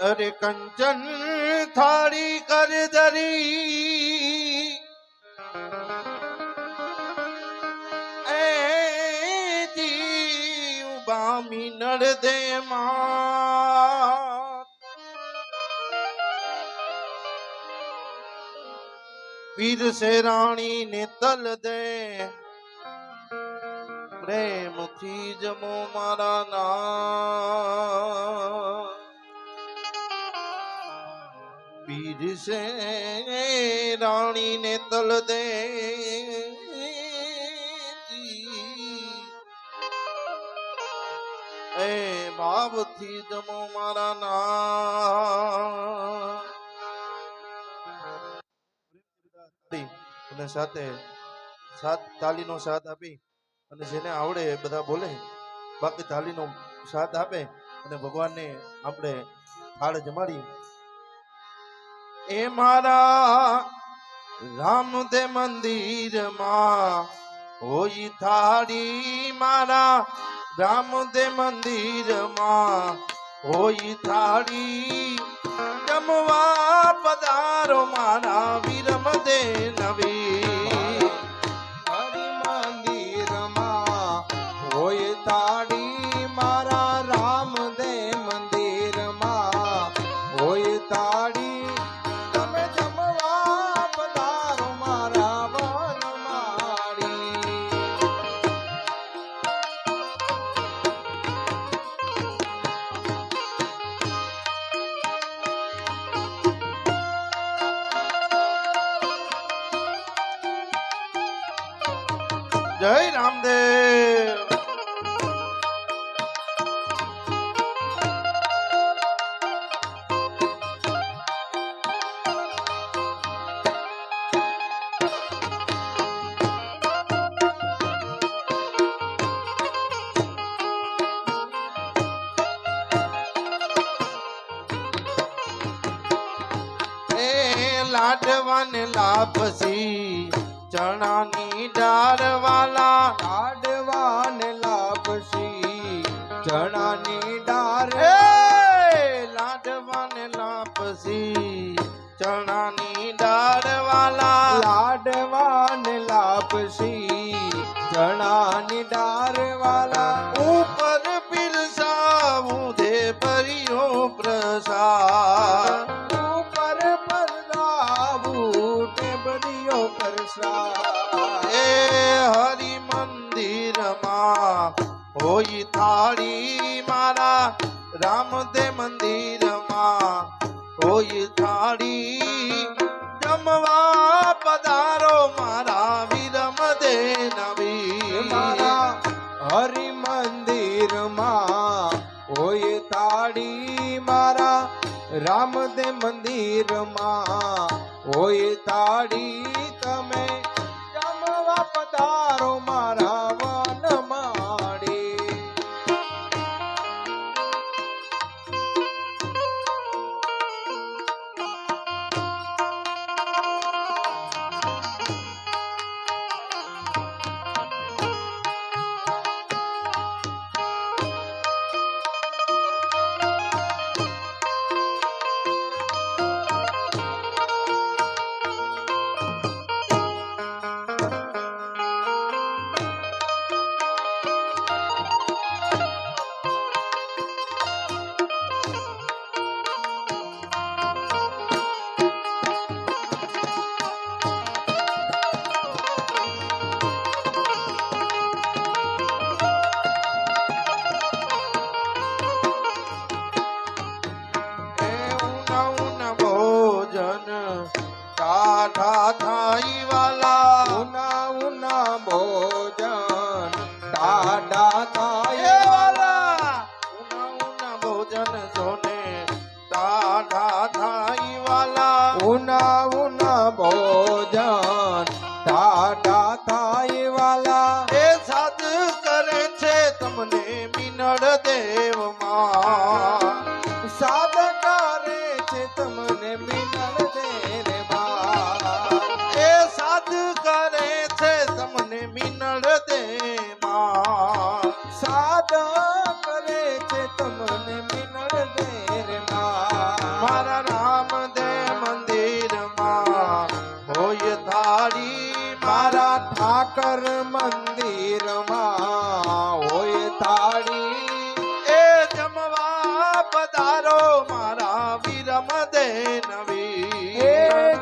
અરે કંચન થાળી કર ધરી એ જીવ બામી નળ દે માં વીર સે રાણી ને તલ દે પ્રેમથી જમો મારા નામ વીર સે રાણી ને તલ દે એ ભાવથી જમો મારા નામ અને સાથે સાત તાલીનો સાથ આપી અને જેને આવડે એ બધા બોલે બાકી તાલીનો સાથ આપે અને ભગવાનને આપણે થાળ જમાડી એ મારા રામદે મંદિરમાં હોય થાળી મારા રામદે મંદિરમાં હોય થાળી જમવા પધારો મારા વિરમ દે નવી હરિ મંદિરમાં હોય થાળી મારા રામદે મંદિરમાં હોય થાળી તમે જમવા પધારો મારા વનમાળી જય રામદેવ એ લાડવાને લાપસી ચણાની ડાળવાલા લાડવાને લાપસી ચણાની ડાર લાડવાને લાપસી ચણાની ડાળવાલા લાડવાને લાપસી ચણાની ડારવાલા ઉપર પીરસાવું દે પરિયો પ્રસાદ ઉપર પધરાવું તે બરિયો પ્રસાદ એ હરિ મંદિરમાં હોય થાળી મારા રામદે મંદિરમાં હોય થાળી જમવા પધારો મારા વિરમ દે નવી મારા હરિ મંદિરમાં હોય થાળી મારા રામદે મંદિરમાં હોય થાળી તમે જમવા પધારો મારા વનમાળી ટાઢા થાઈ વાલા ઉના ઉના ભોજન ટાઢા થાય વાલા ઉના ઉના ભોજન સોને ટાઢા થાઈ વાલા ઉના ઉના ભોજન ટાઢા થાય વાલા એ સાદ કરે છે તમને મિનળ દેવમાં સાદ કરે છે તમને મિનળ દેવમાં એ સાદ કરે છે તમને મિનળ દેમાં સાદ કરે છે તમને મિનળ દેરમાં રામદે નવી એ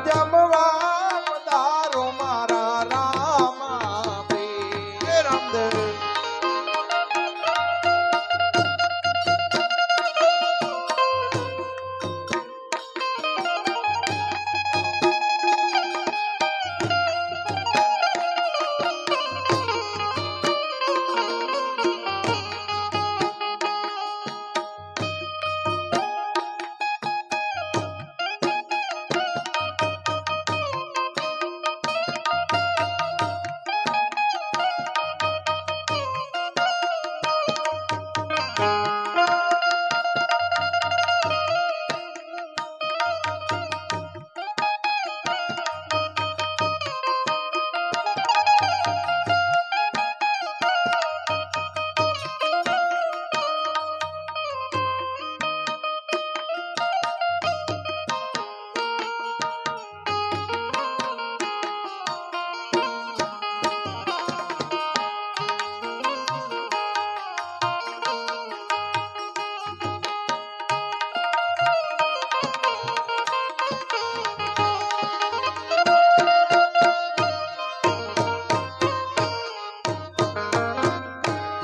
જમવા પધારો મારા રામા પીર. હે રામદેવ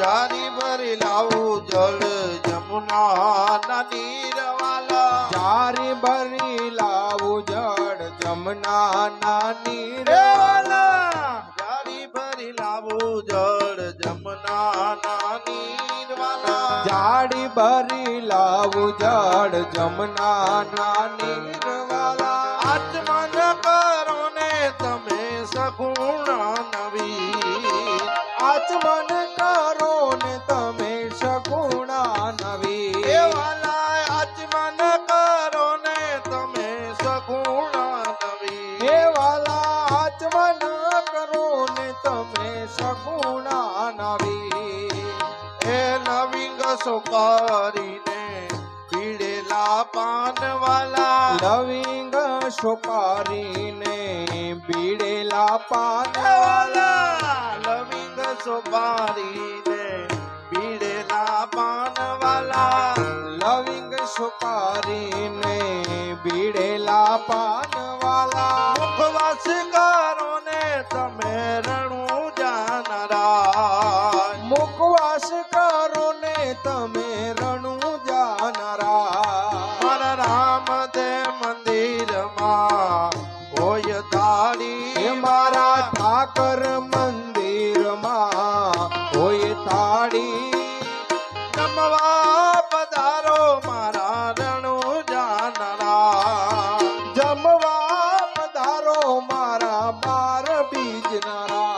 જારી ભરી લાવું જળ જમુના ના નીરવાલા જારી ભરી લાવું જળ જમના ના નીર દેવાલા જારી ભરી લાવું જળ જમુના ના નીરવાલા જાડી ભરી લાવું જળ જમના ના નીરવાલા આચમન કરો ને તમે સગુણા નવી આચમન કરો ને તમે સગુણા નવી દેવાલા આચમન કરો ને તમે સગુણા નવી હે વાલા આચમન કરો ને તમે સગુણા નવી એ નવીંગ સોપારીને પીડેલા પાનવાલા લવિંગ સોપારીને બીડેલા પાન વાલા લવિંગ સોપારીને પીડેલા પાનવાલા લવિંગ સુપારીને બીડેલા પાનવાલા મુખવાસ કરો ને તમે રણું જાનરા મુખવાસ કરો ને તમે રણું જાનરા મારા રામદે મંદિરમાં હોય હે તાળી મારા ઠાકર મંદિરમાં હોય તાળી નમવા પધારો મારા રણું જાનરા જમવા પધારો મારા બાર બીજનારા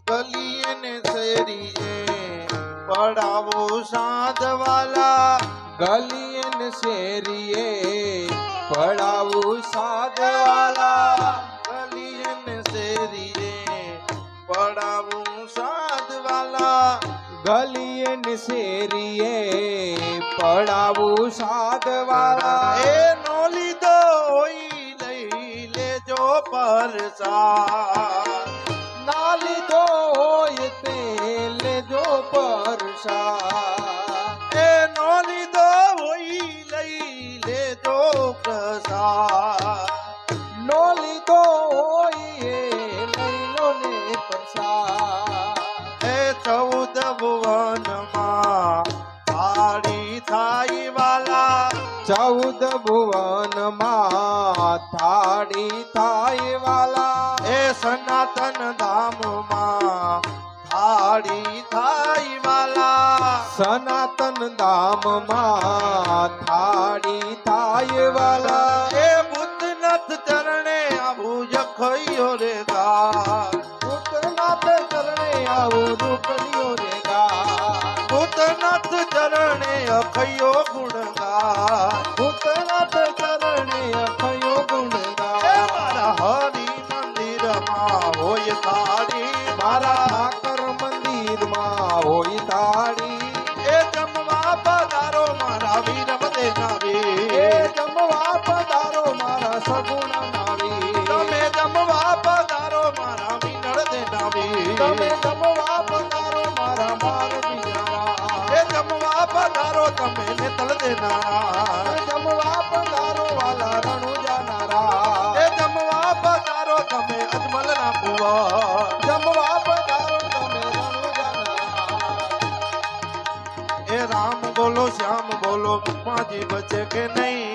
ગલીએ ને શેરીએ પડાવો સાધવાલા ગલીએ ને શેરીએ પડાવું સાધવાલા ગલીએ ને શેરીએ પડાવું સાધવાલા ગલીએ ને શેરીએ પડાવું સાધવાલા એ નો લીધો હોય લઈ લેજો પરસા ના લીધો હોય તે લેજો પરસા એ નો લીધો હોય લઈ લેજો પ્રસાદ નો લીધો હોય એ લઈ લો ને પરસા એ 14 ભુવનમાં થાળી થાય વાલા 14 ભુવનમાં થાળી થાય વાલા એ સનાતન ધામમાં થાળી થાય વાલા સનાતન ધામમાં થાળી થાય વાલા એ બુદ્ધનાથ ચરણે આવું જખયો રે ગાન ભૂતનાથ ચરણે આવું રૂપલિયો રે ગા ભૂતનાથ ચરણે અખયો ગુણગાન ભૂતનાથ ચરણે અખયો ગુણ એ ગા મારા હરિ મંદિરમાં હોય થાળી મારા ઠાકર મંદિરમાં હોય તાળી એ જમવા પધારો મારા વીર દેના એ વીર જમવા પધારો મારા સગુણ નાવી તમે જમવા પધારો મારા વીર દેના વીર તમે જમવા પધારો મારા માર બિચારા એ જમવા પધારો તમે નેતલ દેનારા જમવા પધારો વાલા રણુ જાનારા એ જમવા પધારો તમે અજમલ ના કુંવર જમવા પધારો તમે રણુ જાનારા એ રામ બોલો શ્યામ બોલો પાંજી બચે કે નહીં